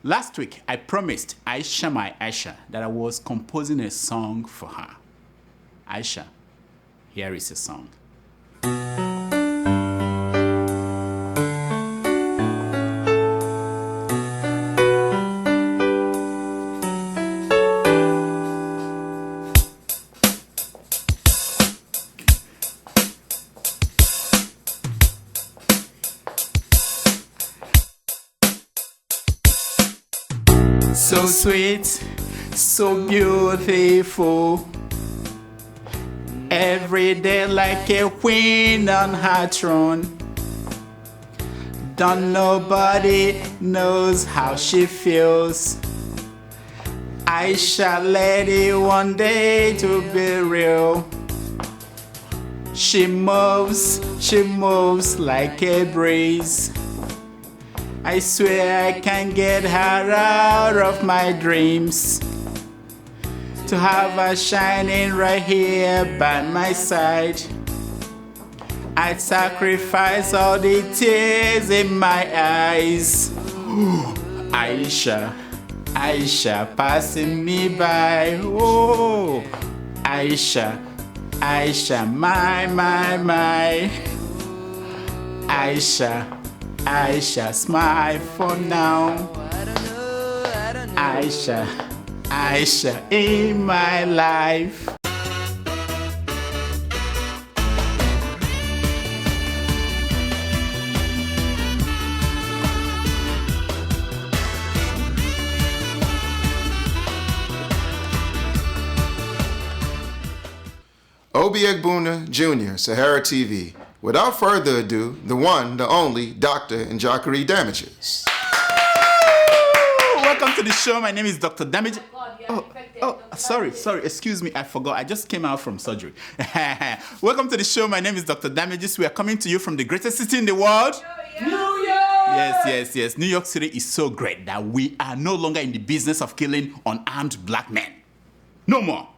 Last week, I promised Aisha, my Aisha, that I was composing a song for her. Aisha, here is a song. So sweet, so beautiful. Every day like a queen on her throne. Don't nobody knows how she feels. Aisha lady one day to be real. She moves like a breeze. I swear I can get her out of my dreams. To have her shining right here by my side, I'd sacrifice all the tears in my eyes. Aisha, Aisha passing me by. Oh, Aisha, Aisha, my. Aisha, Aisha, smile for now. Aisha, Aisha in my life. Obi Egbuna Jr., SaharaTV. Without further ado, the one, the only, Dr. Njakiri Damages. Welcome to the show. My name is Dr. Damage. Sorry. Excuse me. I forgot. I just came out from surgery. Welcome to the show. My name is Dr. Damages. We are coming to you from the greatest city in the world. New York! Yes. New York City is so great that we are no longer in the business of killing unarmed black men. No more.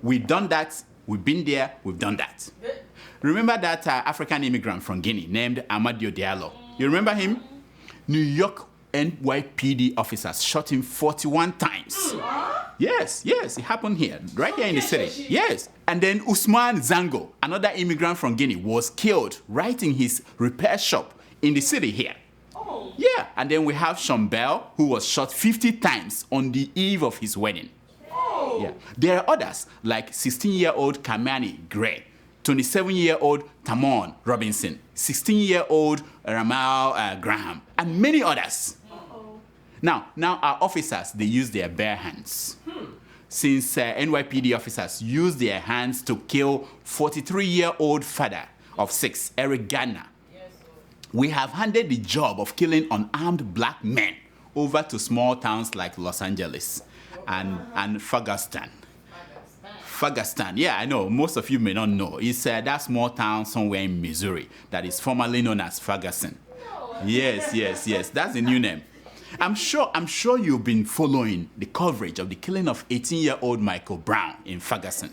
We've done that. We've been there. We've done that. Remember that African immigrant from Guinea named Amadio Diallo? You remember him? New York NYPD officers shot him 41 times. Yes, it happened here, right here in the city. Yes. And then Usman Zango, another immigrant from Guinea, was killed right in his repair shop in the city here. Oh. Yeah, and then we have Sean Bell, who was shot 50 times on the eve of his wedding. Oh. Yeah. There are others like 16-year-old Kamani Gray, 27-year-old Tamon Robinson, 16-year-old Ramal Graham, and many others. Now our officers, they use their bare hands. Since NYPD officers use their hands to kill 43-year-old father of 6, Eric Gardner, we have handed the job of killing unarmed black men over to small towns like Los Angeles and Ferguson. Ferguson, yeah, I know. Most of you may not know. It's that small town somewhere in Missouri that is formerly known as Ferguson. Yes. That's the new name. I'm sure you've been following the coverage of the killing of 18-year-old Michael Brown in Ferguson.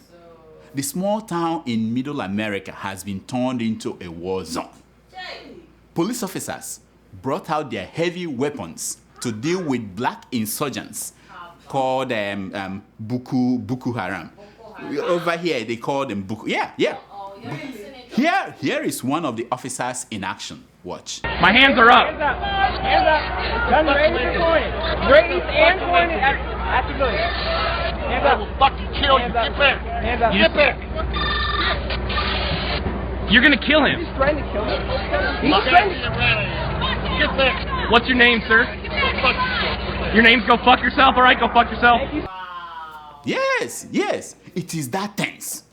The small town in Middle America has been turned into a war zone. Police officers brought out their heavy weapons to deal with black insurgents called Boko Haram. Over here, they call them Boko. Yeah. Here is one of the officers in action. Watch. My hands are up. Hands up. Raise and pointed at the civilian. Hands up. I will fucking kill you. Get back. Hands up. Get back. You're gonna kill him. He's trying to kill him. He's trying to Get back. What's your name, sir? Your name's Go Fuck Yourself? All right, go fuck yourself. Yes. It is that tense.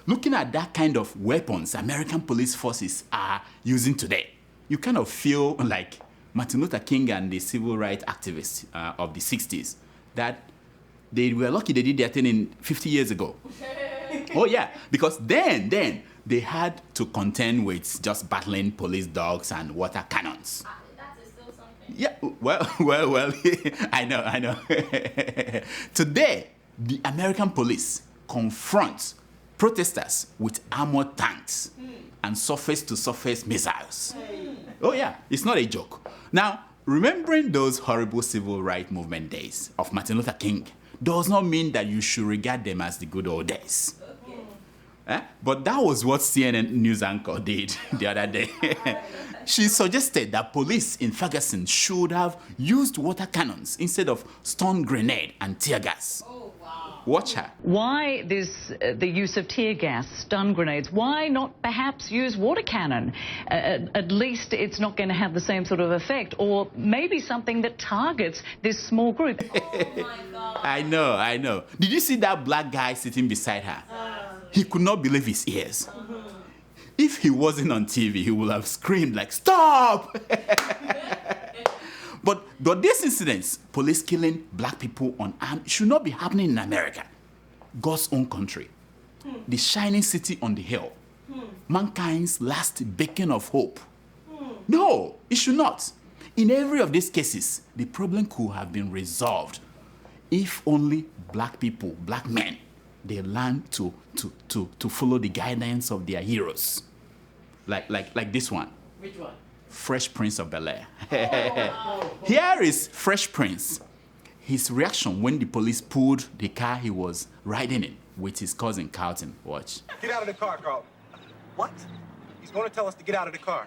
Looking at that kind of weapons American police forces are using today, you kind of feel like Martin Luther King and the civil rights activists of the 60s, that they were lucky they did their thing in 50 years ago. Oh yeah, because then they had to contend with just battling police dogs and water cannons. That is still something. Yeah, well, I know. Today, the American police confront protesters with armored tanks and surface-to-surface missiles. Oh yeah, it's not a joke. Now, remembering those horrible civil rights movement days of Martin Luther King does not mean that you should regard them as the good old days. But that was what CNN news anchor did the other day. She suggested that police in Ferguson should have used water cannons instead of stun grenade and tear gas. Watch her. Why the use of tear gas, stun grenades? Why not perhaps use water cannon? At least it's not going to have the same sort of effect. Or maybe something that targets this small group. Oh my God. I know. Did you see that black guy sitting beside her? He could not believe his ears. If he wasn't on TV, he would have screamed like, "Stop!" But these incidents, police killing black people unarmed, should not be happening in America, God's own country, the shining city on the hill, mankind's last beacon of hope. No, it should not. In every of these cases, the problem could have been resolved if only black people, black men, they learn to follow the guidance of their heroes. Like this one. Which one? Fresh Prince of Bel-Air. Here is Fresh Prince. His reaction when the police pulled the car he was riding in with his cousin Carlton. Watch. Get out of the car, Carl. What? He's going to tell us to get out of the car.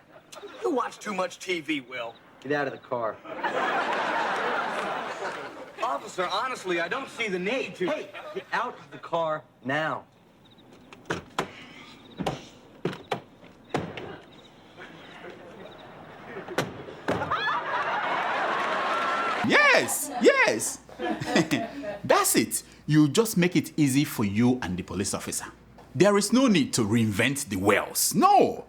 You watch too much TV, Will. Get out of the car. Officer, honestly, I don't see the need to... Hey, get out of the car now. Yes. That's it. You just make it easy for you and the police officer. There is no need to reinvent the wheels. No.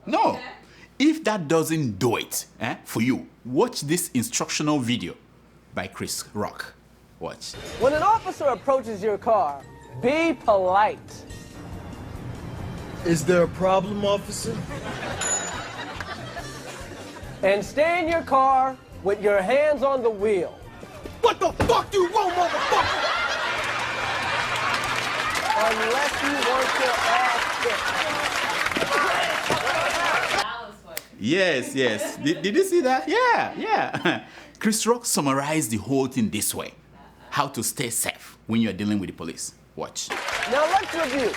If that doesn't do it for you, watch this instructional video by Chris Rock. Watch. When an officer approaches your car, be polite. Is there a problem, officer? And stay in your car with your hands on the wheel. What the fuck do you want, motherfucker? Unless you want your ass kicked. That was funny. Yes. Did you see that? Yeah. Chris Rock summarized the whole thing this way. How to stay safe when you're dealing with the police. Watch. Now let's review.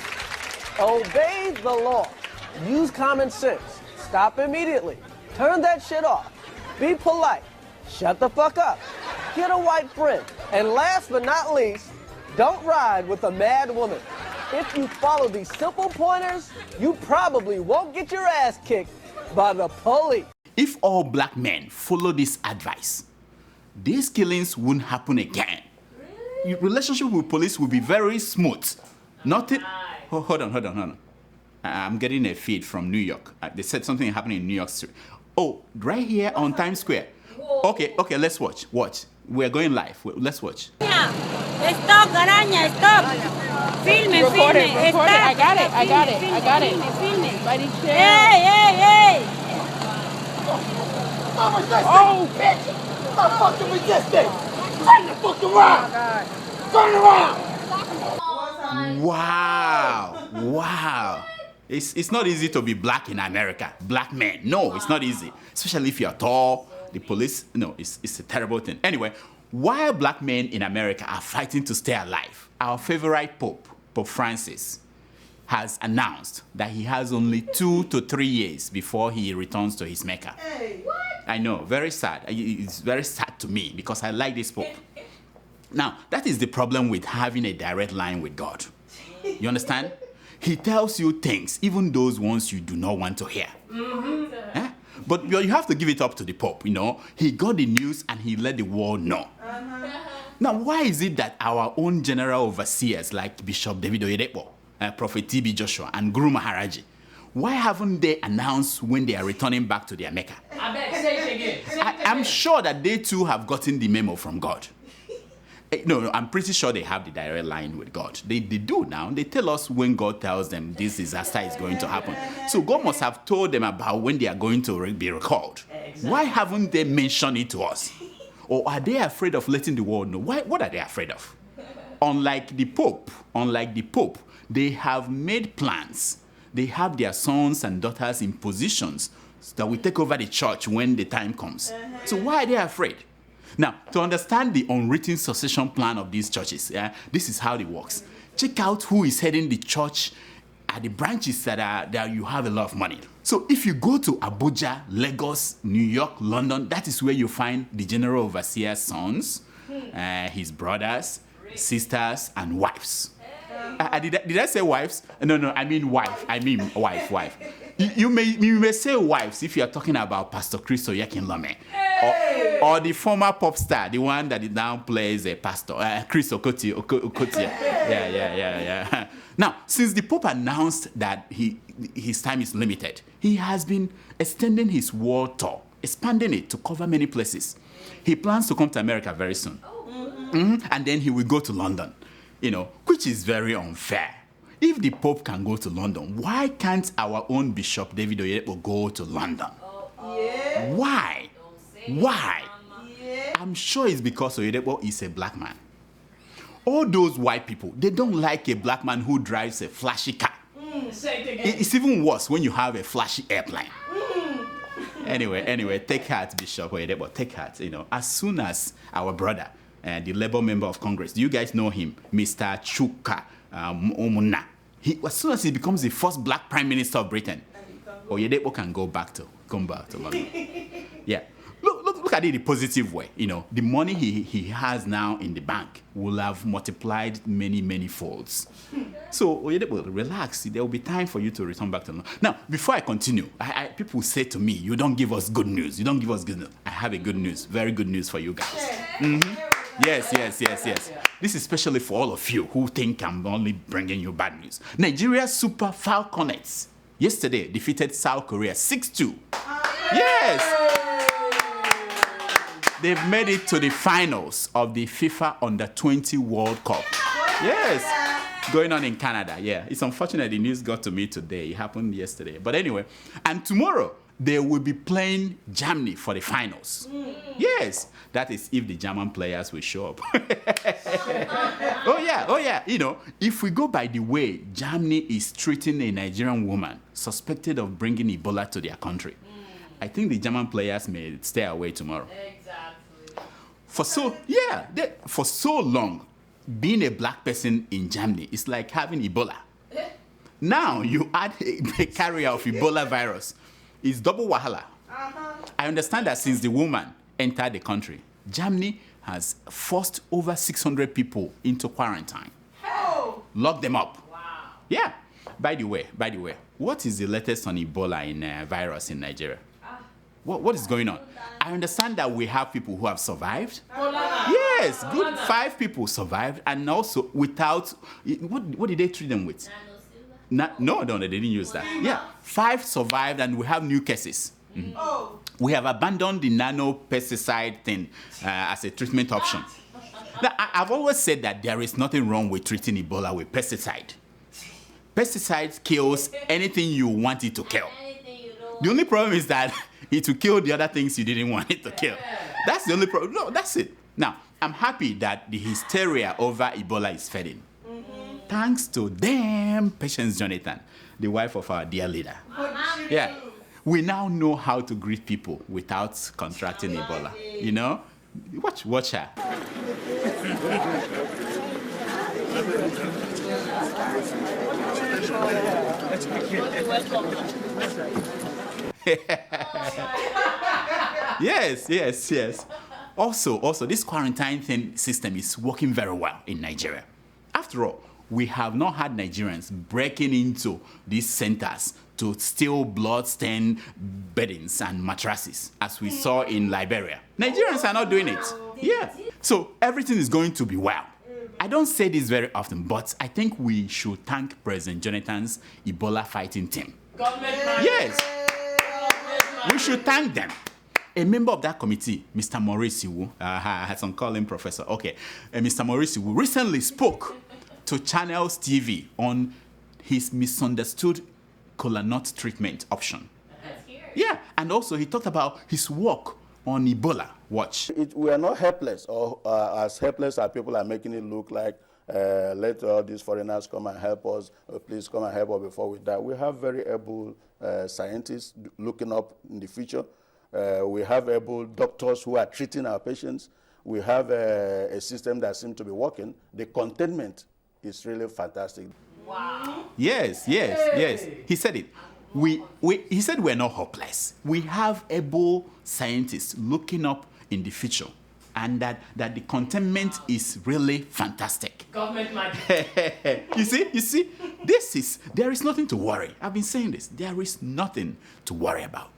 Obey the law. Use common sense. Stop immediately. Turn that shit off. Be polite. Shut the fuck up. Get a white friend. And last but not least, don't ride with a mad woman. If you follow these simple pointers, you probably won't get your ass kicked by the police. If all black men follow this advice, these killings won't happen again. Your relationship with police will be very smooth. Nothing. Hold on. I'm getting a feed from New York. They said something happened in New York City. Oh, right here on Times Square. Okay, let's watch. We're going live. Let's watch. Stop, Garanya, stop. Filme. Record it. I got it. Filme. Buddy, chill. Hey. Oh, bitch! I'm fucking resisting! Turn the fuck around! Turn around! Wow. It's not easy to be black in America. Black men. No, it's not easy. Especially if you're tall. The police, no, it's a terrible thing. Anyway, while black men in America are fighting to stay alive, our favorite Pope, Pope Francis, has announced that he has only 2 to 3 years before he returns to his Mecca. Hey, what? I know, very sad. It's very sad to me because I like this Pope. Now, that is the problem with having a direct line with God. You understand? He tells you things, even those ones you do not want to hear. But you have to give it up to the Pope, you know. He got the news and he let the world know. Now, why is it that our own general overseers like Bishop David Oyedepo, Prophet TB Joshua, and Guru Maharaji, why haven't they announced when they are returning back to their Mecca? I bet. Say it again. I'm sure that they too have gotten the memo from God. No, I'm pretty sure they have the direct line with God. They do now. They tell us when God tells them this disaster is going to happen. So God must have told them about when they are going to be recalled. Exactly. Why haven't they mentioned it to us? Or are they afraid of letting the world know? What are they afraid of? Unlike the Pope, they have made plans. They have their sons and daughters in positions that will take over the church when the time comes. So why are they afraid? Now, to understand the unwritten succession plan of these churches, this is how it works. Check out who is heading the church at the branches that you have a lot of money. So if you go to Abuja, Lagos, New York, London, that is where you find the general overseer's sons, his brothers, sisters, and wives. Did I say wives? No, I mean wife. I mean wife. You may say wives if you are talking about Pastor Chris Oyakinlome. Or the former pop star, the one that now plays a pastor, Chris Okotia. Yeah. Now, since the Pope announced that his time is limited, he has been extending his world tour, expanding it to cover many places. He plans to come to America very soon. And then he will go to London, which is very unfair. If the Pope can go to London, why can't our own Bishop David Oyedepo go to London? Why? I'm sure it's because Oyedepo is a black man. All those white people, they don't like a black man who drives a flashy car. It's even worse when you have a flashy airplane. Anyway, take heart, Bishop Oyedepo, take heart. As soon as our brother, the Labour member of Congress, do you guys know him, Mr. Chuka Omuna? As soon as he becomes the first black prime minister of Britain, Oyedepo can come back to London. Yeah. Look at it the positive way. The money he has now in the bank will have multiplied many folds. So Oyedepo, relax. There will be time for you to return back to London. Now, before I continue, people say to me, you don't give us good news. You don't give us good news. I have a good news, very good news for you guys. Yes. This is especially for all of you who think I'm only bringing you bad news. Nigeria's Super Falconets yesterday defeated South Korea 6-2. Yes! They've made it to the finals of the FIFA Under-20 World Cup. Yes! Going on in Canada, yeah. It's unfortunate the news got to me today. It happened yesterday. But anyway, and tomorrow, they will be playing Germany for the finals. Yes, that is if the German players will show up. Oh yeah. If we go by the way Germany is treating a Nigerian woman suspected of bringing Ebola to their country, I think the German players may stay away tomorrow. Exactly. For so long, being a black person in Germany is like having Ebola. Now you add a carrier of Ebola virus. It's double wahala. I understand that since the woman entered the country, Germany has forced over 600 people into quarantine. Locked them up. Wow. Yeah. By the way, what is the latest on Ebola virus in Nigeria? What is going on? I understand that we have people who have survived. Yes, good 5 people survived, and also without, what did they treat them with? No, they didn't use that. Yeah, 5 survived, and we have new cases. We have abandoned the nano pesticide thing as a treatment option. Now, I've always said that there is nothing wrong with treating Ebola with pesticide. Pesticide kills anything you want it to kill. The only problem is that it will kill the other things you didn't want it to kill. That's the only problem. No, that's it. Now, I'm happy that the hysteria over Ebola is fading. Thanks to Patience Jonathan, the wife of our dear leader. Yeah. We now know how to greet people without contracting Ebola. Watch her. Yes. Also, this quarantine system is working very well in Nigeria. After all, we have not had Nigerians breaking into these centers to steal blood-stained beddings and mattresses, as we saw in Liberia. Nigerians are not doing it. Yeah. So everything is going to be well. I don't say this very often, but I think we should thank President Jonathan's Ebola fighting team. Yes. We should thank them. A member of that committee, Mr. Maurice Iwu, I had some call him Professor. Okay. Mr. Maurice Iwu recently spoke to Channels TV on his misunderstood kola nut treatment option. Yeah, and also he talked about his work on Ebola. Watch. We are not helpless, or as helpless as people are making it look like. let all these foreigners come and help us. Please come and help us before we die. We have very able scientists looking up in the future. We have able doctors who are treating our patients. We have a system that seems to be working. The containment is really fantastic. Wow. Yes. He said it. He said we're not hopeless. We have able scientists looking up in the future, and that the containment is really fantastic. Government magic. You see, there is nothing to worry. I've been saying this. There is nothing to worry about.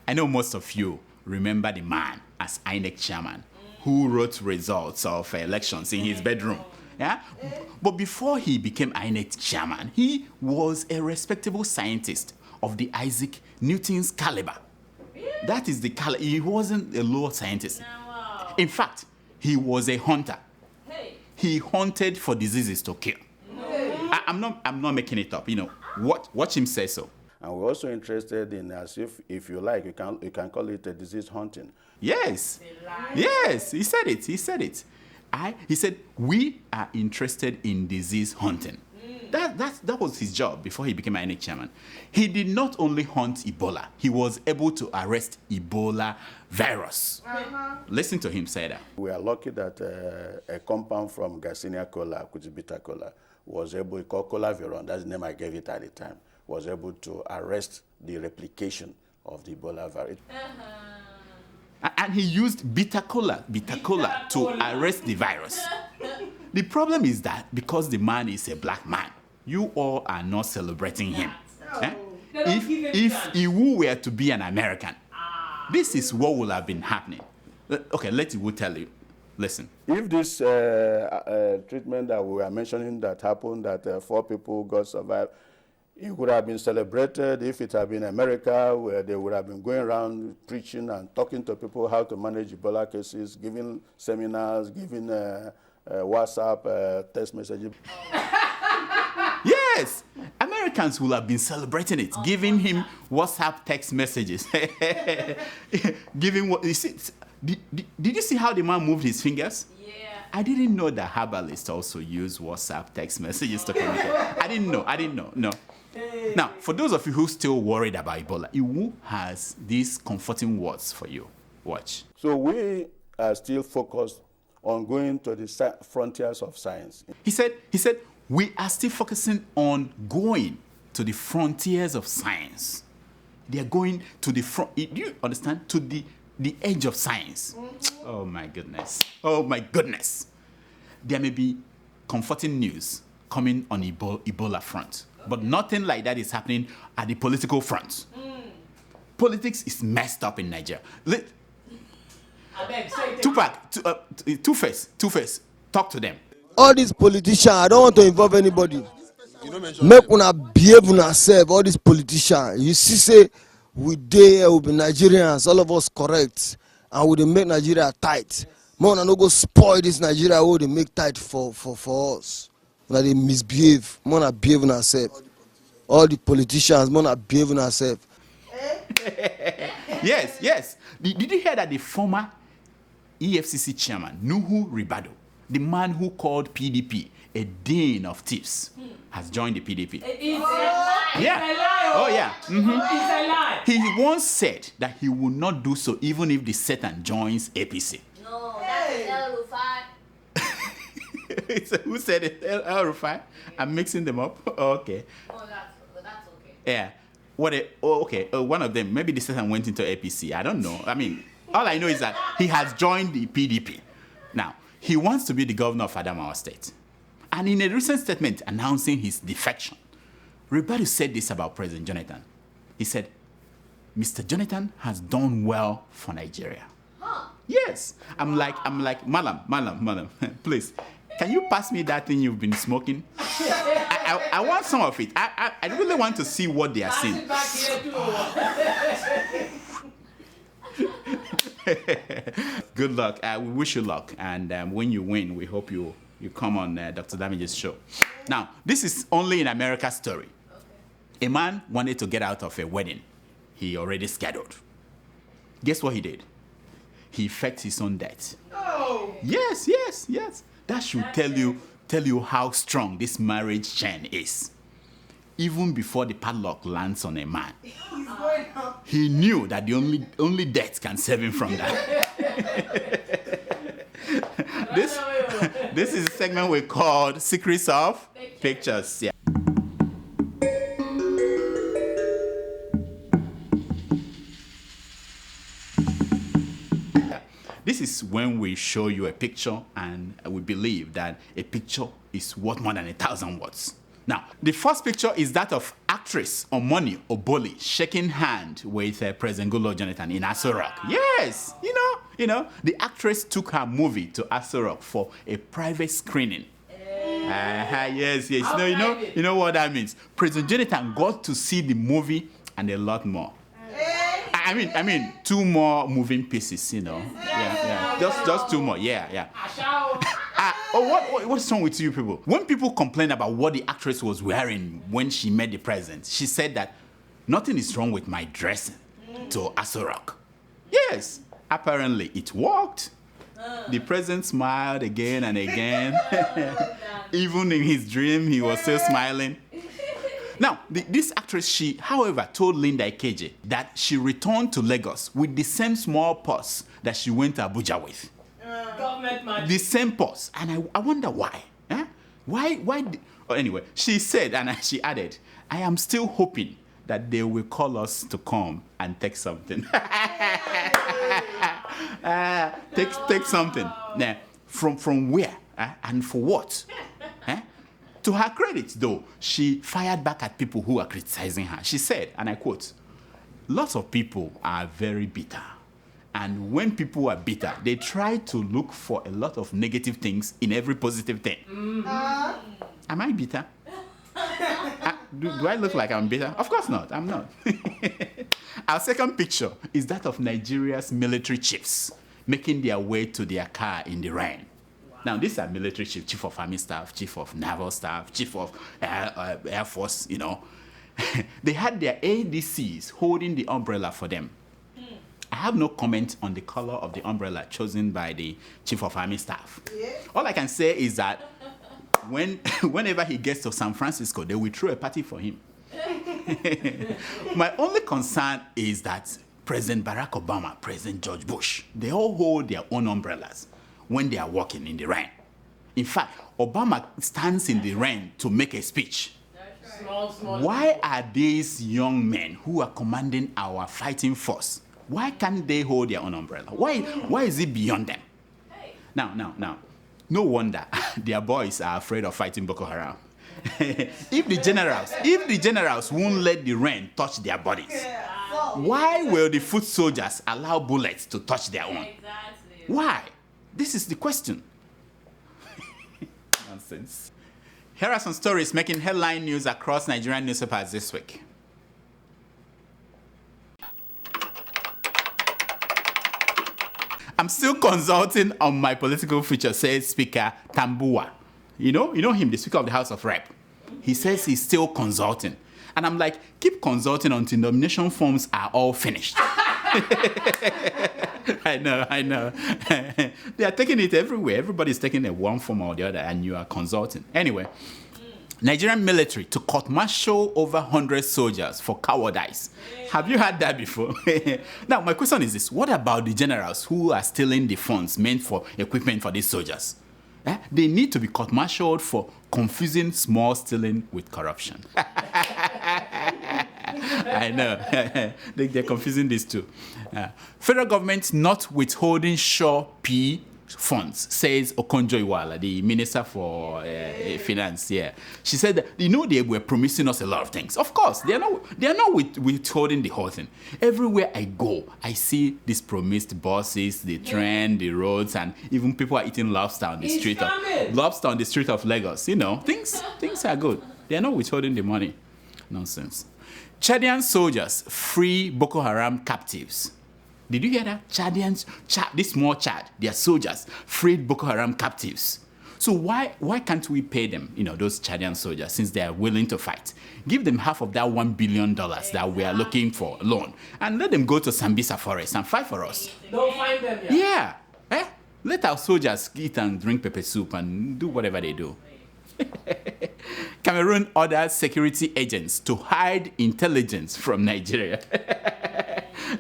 I know most of you remember the man as INEC chairman who wrote results of elections in his bedroom. Yeah? But before he became INEC chairman, he was a respectable scientist of the Isaac Newton's caliber. That is the caliber. He wasn't a low scientist. In fact, he was a hunter. He hunted for diseases to cure. I'm not making it up. Watch him say so. And we're also interested in, as if you like, you can call it a disease hunting. Yes, he said it. He said we are interested in disease hunting. That was his job before he became INEC chairman. He did not only hunt Ebola, he was able to arrest Ebola virus. Listen to him say that. We are lucky that a compound from Garcinia cola, which is bitter cola, was able, called colaviron, that's the name I gave it at the time, was able to arrest the replication of the Ebola virus. And he used bitter cola to arrest the virus. The problem is that because the man is a black man, you all are not celebrating him. If Iwu were to be an American, this is what would have been happening. Okay, let Iwu tell you. Listen. If this treatment that we were mentioning that happened, that 4 people got survived, it would have been celebrated if it had been America, where they would have been going around preaching and talking to people how to manage Ebola cases, giving seminars, giving WhatsApp text messages. Yes, Americans will have been celebrating it, giving him WhatsApp text messages. Giving what you see. Did you see how the man moved his fingers? Yeah. I didn't know that herbalists also use WhatsApp text messages to communicate. I didn't know. No. Now, for those of you who still worried about Ebola, Iwu has these comforting words for you. Watch. So we are still focused on going to the frontiers of science. He said, we are still focusing on going to the frontiers of science. They are going to the front. Do you understand? To the edge of science. Oh my goodness. There may be comforting news coming on Ebola front, but nothing like that is happening at the political front. Politics is messed up in Nigeria. Two-Face, talk to them. All these politicians, I don't want to involve anybody. Make una behave una self, all these politicians. You see, say, we there, we be Nigerians, all of us correct, and we make Nigeria tight. Man, no go spoil this Nigeria, we they make tight for us. When they misbehave, man, behave on ourselves. All the politicians, man, behave on ourselves. Yes. Did you hear that the former EFCC chairman, Nuhu Ribado, the man who called PDP a den of thieves, has joined the PDP? It's a lie. Yeah. It's a lie. Oh, yeah. Mm-hmm. It's a lie. He once said that he will not do so even if the Satan joins APC. No, that's El Rufai. Who said it? El Rufai? I'm mixing them up. Okay. Oh, that's okay. Yeah. Okay. One of them, maybe the Satan went into APC. I don't know. I mean, all I know is that he has joined the PDP. Now, he wants to be the governor of Adamawa State. And in a recent statement announcing his defection, Ribadu said this about President Jonathan. He said, Mr. Jonathan has done well for Nigeria. Huh. Yes. I'm like, Malam, please, can you pass me that thing you've been smoking? I want some of it. I really want to see what they are saying. Good luck. We wish you luck. And when you win, we hope you come on Dr. Damage's show. Now, this is only in America's story. Okay. A man wanted to get out of a wedding he already scheduled. Guess what he did? He faked his own death. Oh. Yes. That should tell you tell you how strong this marriage chain is. Even before the padlock lands on a man, he knew that the only death can save him from that. This is a segment we called Secrets of Pictures. Yeah. This is when we show you a picture and we believe that a picture is worth more than 1,000 words. Now, the first picture is that of actress Omoni Oboli shaking hand with President Goodluck Jonathan in Aso Rock. Yes, you know, the actress took her movie to Aso Rock for a private screening. Yes. You know what that means. President Jonathan got to see the movie and a lot more. I mean, 2 more moving pieces, Yeah. Just 2 more. Yeah. What's wrong with you people? When people complain about what the actress was wearing when she met the president, she said that nothing is wrong with my dressing to Aso Rock. Yes, apparently it worked. The president smiled again and again. Even in his dream, he was still smiling. Now, this actress, she, however, told Linda Ikeje that she returned to Lagos with the same small purse that she went to Abuja with. Government money. The same purse. And I wonder why. Anyway, she said, and she added, I am still hoping that they will call us to come and take something. Take something. Now, from where? And for what? To her credit, though, she fired back at people who are criticizing her. She said, and I quote, lots of people are very bitter. And when people are bitter, they try to look for a lot of negative things in every positive thing. Am I bitter? Do I look like I'm bitter? Of course not. I'm not. Our second picture is that of Nigeria's military chiefs making their way to their car in the rain. Now, these are military chiefs, chief of army staff, chief of naval staff, chief of air force, They had their ADCs holding the umbrella for them. I have no comment on the color of the umbrella chosen by the chief of army staff. Yeah. All I can say is that whenever he gets to San Francisco, they will throw a party for him. My only concern is that President Barack Obama, President George Bush, they all hold their own umbrellas when they are walking in the rain. In fact, Obama stands in the rain to make a speech. Why are these young men who are commanding our fighting force, why can't they hold their own umbrella? Why is it beyond them? Now, no wonder their boys are afraid of fighting Boko Haram. If the generals won't let the rain touch their bodies, why will the foot soldiers allow bullets to touch their own? Why? This is the question. Nonsense. Here are some stories making headline news across Nigerian newspapers this week. I'm still consulting on my political future, says Speaker Tambuwa. You know him, the Speaker of the House of Rep. He says he's still consulting. And I'm like, keep consulting until nomination forms are all finished. I know. They are taking it everywhere. Everybody's taking it one form or the other, and you are consulting. Anyway, Nigerian military to court-martial over 100 soldiers for cowardice. Have you heard that before? Now, my question is this. What about the generals who are stealing the funds meant for equipment for these soldiers? They need to be court-martialed for confusing small stealing with corruption. I know. They're confusing these two. Federal government not withholding Shaw P funds, says Okonjo-Iweala, the Minister for Finance. Yeah, she said that, they were promising us a lot of things. Of course, they are not withholding the whole thing. Everywhere I go, I see these promised buses, the train, the roads, and even people are eating lobster on the street of Lagos. Things are good. They are not withholding the money. Nonsense. Chadian soldiers free Boko Haram captives. Did you hear that? This small Chad, their soldiers, freed Boko Haram captives. So why can't we pay them, those Chadian soldiers, since they are willing to fight? Give them half of that $1 billion that we are looking for loan, and let them go to Sambisa Forest and fight for us. Don't find them yet. Yeah. Let our soldiers eat and drink pepper soup and do whatever they do. Cameroon orders security agents to hide intelligence from Nigeria.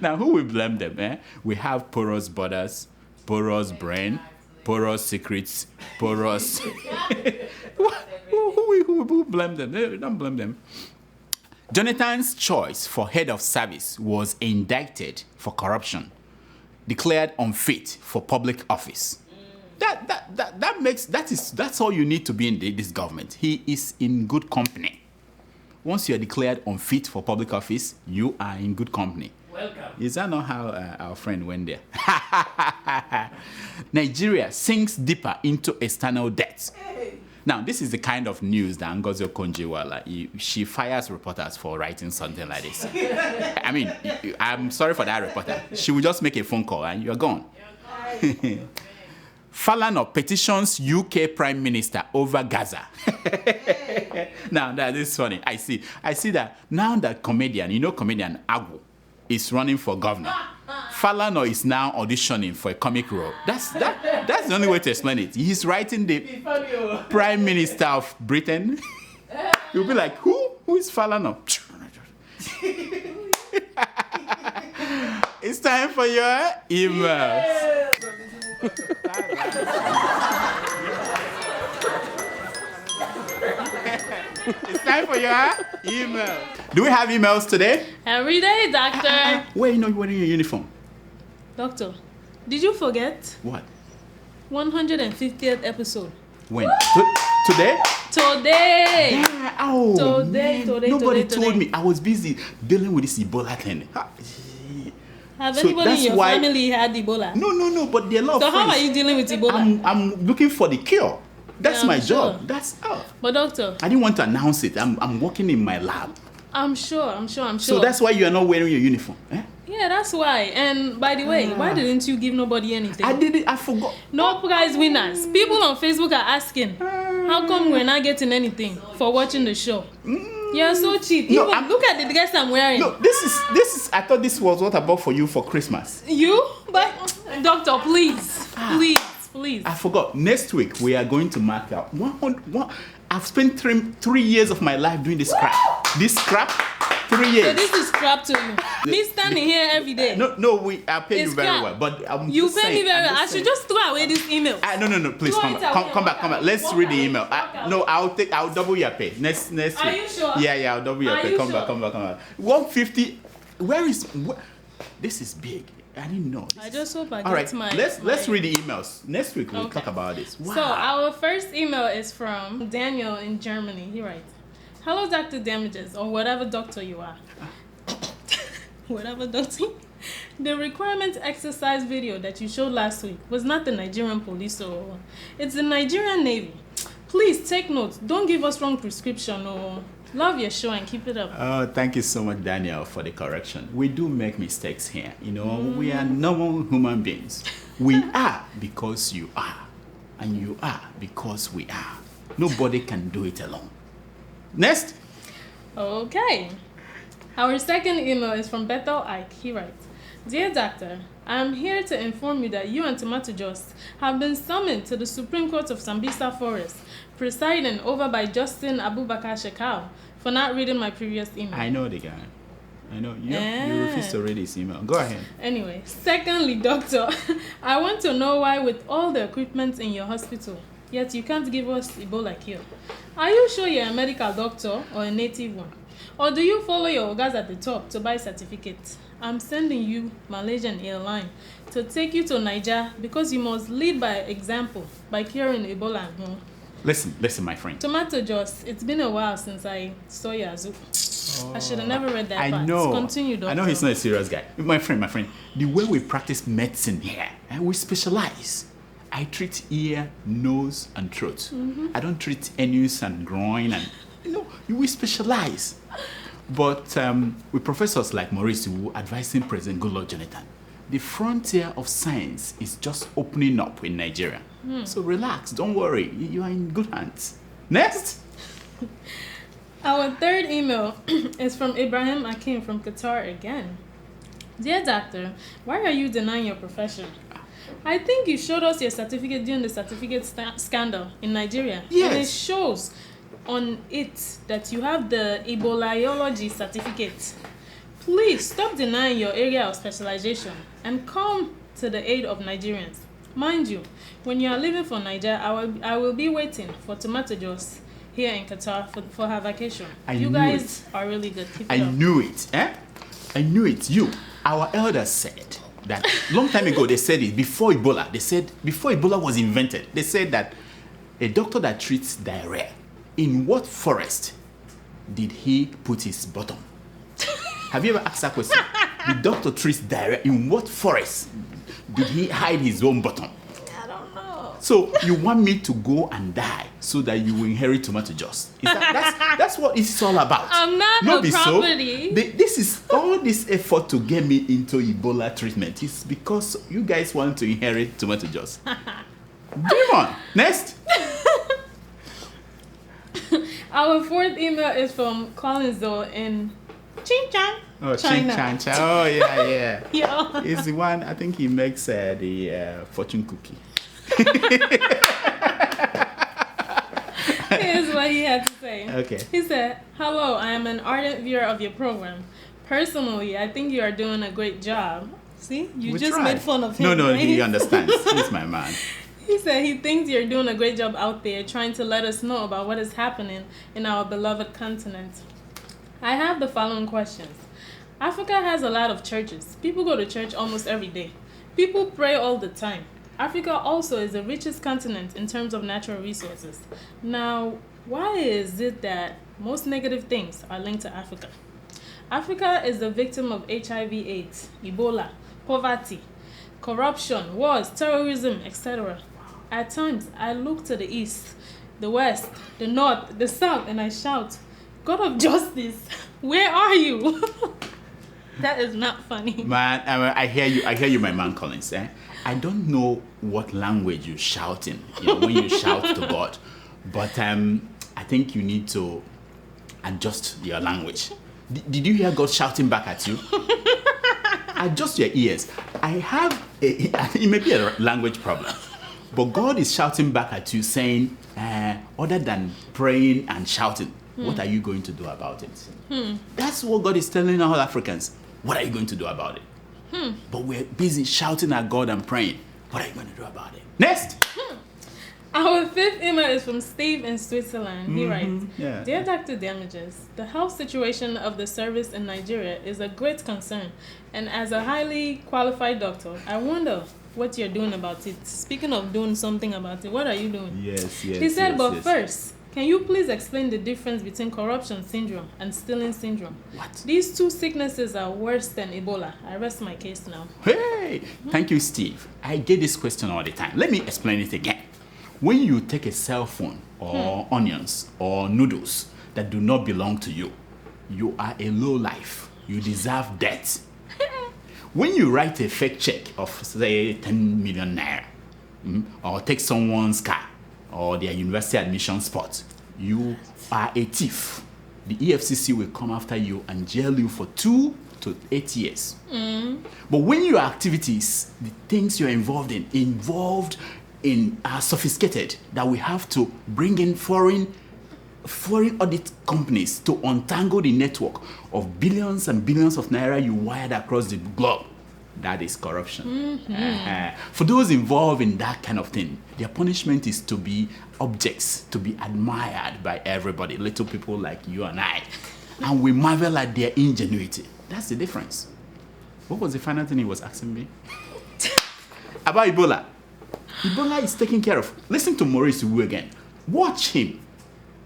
Now, who will blame them? Eh? We have porous borders, porous brain, porous secrets, porous... who blame them? Don't blame them. Jonathan's choice for head of service was indicted for corruption, declared unfit for public office. That's all you need to be in this government. He is in good company. Once you are declared unfit for public office, you are in good company. Welcome. Is that not how our friend went there? Nigeria sinks deeper into external debt. Now, this is the kind of news that Ngozi Okonjo-Iweala, she fires reporters for writing something like this. I mean, I'm sorry for that reporter. She will just make a phone call and you're gone. Falana petitions UK Prime Minister over Gaza. Now, that is funny. I see that now that comedian Agu is running for governor, Falana is now auditioning for a comic role. That's the only way to explain it. He's writing the Prime Minister of Britain. You'll be like, who is Falana? It's time for your emails. It's time for your email. Do we have emails today? Every day, doctor. Where you know you're wearing your uniform? Doctor, did you forget? What? 150th episode. When? Today? Today. Yeah. Oh, today. Nobody told me. I was busy dealing with this Ebola thing. Have anybody in your family had Ebola? No, but there are a lot of friends. So how are you dealing with Ebola? I'm looking for the cure. That's my sure. job. That's all. But doctor, I didn't want to announce it. I'm working in my lab. I'm sure. So that's why you are not wearing your uniform. Eh? Yeah, that's why. And by the way, why didn't you give nobody anything? I did it. I forgot. No prize winners. People on Facebook are asking, how come we're not getting anything for watching the show? You're so cheap. No, look at the dress I'm wearing. No, this is. I thought this was what I bought for you for Christmas. You? But doctor, please. I forgot. Next week we are going to mark out 100. I've spent 3 years of my life doing this crap. 3 years. So this is crap to you. Me standing here every day. No, I pay you very crap. well. But you pay me very well. I should just throw away this email. No, please come back. Let's read the email. I'll double your pay next week. Are you sure? Yeah, I'll double your pay. Come back. 150. This is big. I didn't know. I just hope I get my... Let's read the emails. Next week we'll talk about this. Wow. So our first email is from Daniel in Germany. He writes, "Hello, Dr. Damages, or whatever doctor you are." Whatever doctor. The requirement exercise video that you showed last week was not the Nigerian police, or it's the Nigerian Navy. Please take note. Don't give us wrong prescription or... Love your show and keep it up. Oh, thank you so much, Daniel, for the correction. We do make mistakes here. We are normal human beings. We are because you are. And you are because we are. Nobody can do it alone. Next. Okay. Our second email is from Bethel Ike. He writes, "Dear Doctor, I am here to inform you that you and Tomato Jost have been summoned to the Supreme Court of Sambisa Forest, presided over by Justin Abubakar Shekau, for not reading my previous email." I know the guy. I know. You refuse to read his email. Go ahead. Anyway, secondly, doctor, I want to know why with all the equipment in your hospital, yet you can't give us Ebola cure. Are you sure you're a medical doctor or a native one? Or do you follow your guys at the top to buy certificates? I'm sending you Malaysian airline to take you to Niger because you must lead by example by curing Ebola. Listen, my friend. Tomato Jost, it's been a while since I saw your Azu. I should have never read that part. I know. Continue, doctor. I know he's not a serious guy. My friend, the way we practice medicine here, we specialize. I treat ear, nose, and throat. I don't treat anus and groin, and we specialize. But with professors like Maurice Iwu advising President Goodluck Jonathan, the frontier of science is just opening up in Nigeria. So relax, don't worry, you are in good hands. Next. Our third email is from Ibrahim Akim from Qatar again. "Dear doctor, why are you denying your profession? I think you showed us your certificate during the certificate scandal in Nigeria. Yes. And it shows on it that you have the Ebola certificate. Please stop denying your area of specialization and come to the aid of Nigerians. Mind you, when you are leaving for Nigeria, I will be waiting for Tomato Juice here in Qatar for her vacation. You guys are really good. Keep it up. Knew it. I knew it. Our elders said that long time ago. They said it before Ebola. They said before Ebola was invented. They said that a doctor that treats diarrhea, in what forest did he put his bottom? Have you ever asked that question? The doctor treats diarrhea. In what forest did he hide his own bottom? I don't know. So you want me to go and die so that you will inherit tomato juice? That's what it's all about. I'm not a property. This is all this effort to get me into Ebola treatment. It's because you guys want to inherit tomato juice. Come on, next. Our fourth email is from Collinsville in Xinjiang, China. Xinjiang. Oh, yeah. Yeah. He's the one, I think he makes the fortune cookie. Here's what he had to say. Okay. He said, "Hello, I am an ardent viewer of your program. Personally, I think you are doing a great job." See? You just made fun of him. No, right? he understands. He's my man. He said he thinks you're doing a great job out there trying to let us know about what is happening in our beloved continent. I have the following questions. Africa has a lot of churches. People go to church almost every day. People pray all the time. Africa also is the richest continent in terms of natural resources. Now, why is it that most negative things are linked to Africa? Africa is the victim of HIV/AIDS, Ebola, poverty, corruption, wars, terrorism, etc. At times, I look to the east, the west, the north, the south, and I shout, God of justice, where are you? That is not funny. Man, I hear you, my man Collins. I don't know what language you're shouting when you shout to God, but I think you need to adjust your language. Did you hear God shouting back at you? Adjust your ears. It may be a language problem, but God is shouting back at you saying, other than praying and shouting, what are you going to do about it? That's what God is telling all Africans. What are you going to do about it? But we're busy shouting at God and praying. What are you going to do about it? Next! Our fifth email is from Steve in Switzerland. He writes, Yeah. Dear Dr. Damages, the health situation of the service in Nigeria is a great concern. And as a highly qualified doctor, I wonder what you're doing about it. Speaking of doing something about it, what are you doing? Yes. He said, first, can you please explain the difference between corruption syndrome and stealing syndrome? What? These two sicknesses are worse than Ebola. I rest my case now. Hey! Thank you, Steve. I get this question all the time. Let me explain it again. When you take a cell phone or onions or noodles that do not belong to you, you are a lowlife. You deserve death. When you write a fake check of, say, 10 million naira, or take someone's car or their university admission spot, you are a thief. The EFCC will come after you and jail you for 2 to 8 years. But when your activities, the things you're involved in are sophisticated, that we have to bring in foreign audit companies to untangle the network of billions and billions of naira you wired across the globe. That is corruption. For those involved in that kind of thing, their punishment is to be objects, to be admired by everybody, little people like you and I. And we marvel at their ingenuity. That's the difference. What was the final thing he was asking me? About Ebola. Ebola is taken care of. Listen to Maurice Iwu again. Watch him.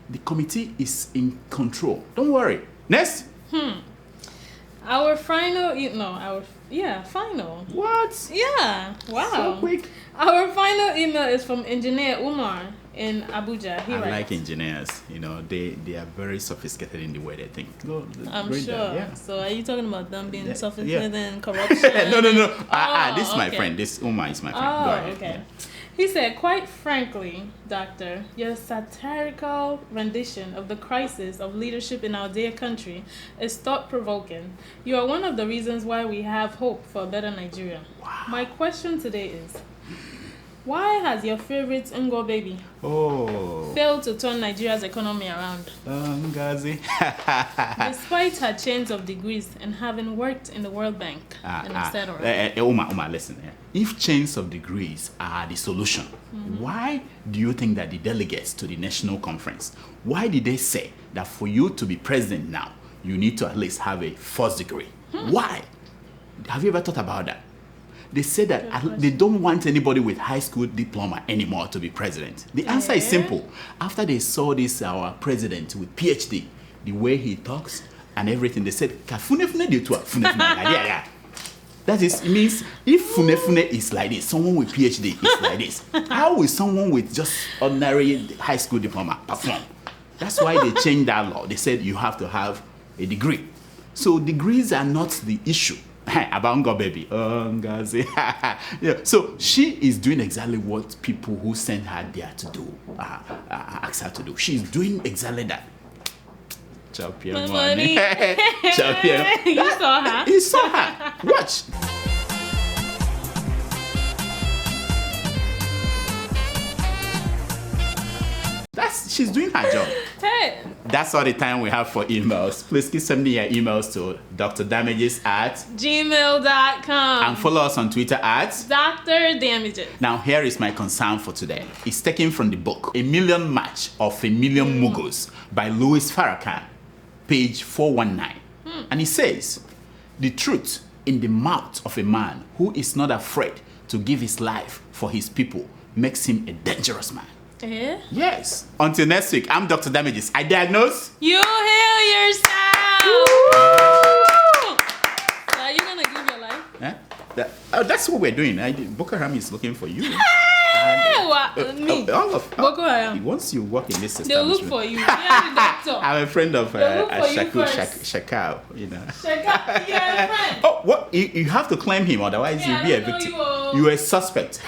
The committee is in control. Don't worry. Next. Our final, final. What? Yeah, wow. So quick. Our final email is from Engineer Umar in Abuja. He I writes, like engineers. They are very sophisticated in the way they think. I'm sure. Yeah. So are you talking about them being Yeah. sophisticated and corruption? No. Oh, This is my okay. friend. This Umar is my friend. Oh, Go ahead. okay. Yeah. He said, quite frankly, Doctor, your satirical rendition of the crisis of leadership in our dear country is thought-provoking. You are one of the reasons why we have hope for a better Nigeria. Wow. My question today is, Why has your favorite Ngo baby failed to turn Nigeria's economy around? Ngazi. Despite her chains of degrees and having worked in the World Bank and etc. Oma, listen. If chains of degrees are the solution, why do you think that the delegates to the national conference, why did they say that for you to be president now, you need to at least have a first degree? Why? Have you ever thought about that? They say that they don't want anybody with high school diploma anymore to be president. The answer is simple. After they saw this, our president with PhD, the way he talks and everything, they said, yeah. That is, it means if Funefune is like this, someone with PhD is like this, how will someone with just ordinary high school diploma perform? That's why they changed that law. They said you have to have a degree. So degrees are not the issue. About Ngo baby. Ngazi. Yeah. So she is doing exactly what people who sent her there to do, asked her to do. She's doing exactly that. Champion money. Champion. You saw her? You saw her. Watch. She's doing her job. Hey. That's all the time we have for emails. Please keep sending your emails to drdamages@gmail.com and follow us on Twitter at Dr. Damages. Now here is my concern for today. It's taken from the book A Million March of a Million Mughals by Louis Farrakhan, page 419. And it says, the truth in the mouth of a man who is not afraid to give his life for his people makes him a dangerous man. Yes. Until next week, I'm Dr. Damages. I diagnose. You heal yourself. So are you gonna give your life? That's what we're doing. Boko Haram is looking for you. Me? Boko Haram. Once you work in this system, they'll look for you. You're the doctor. I'm a friend of Shakau, you know. Shakau, you're a friend. Oh, what? You have to claim him, otherwise you'll be a victim. You're a suspect.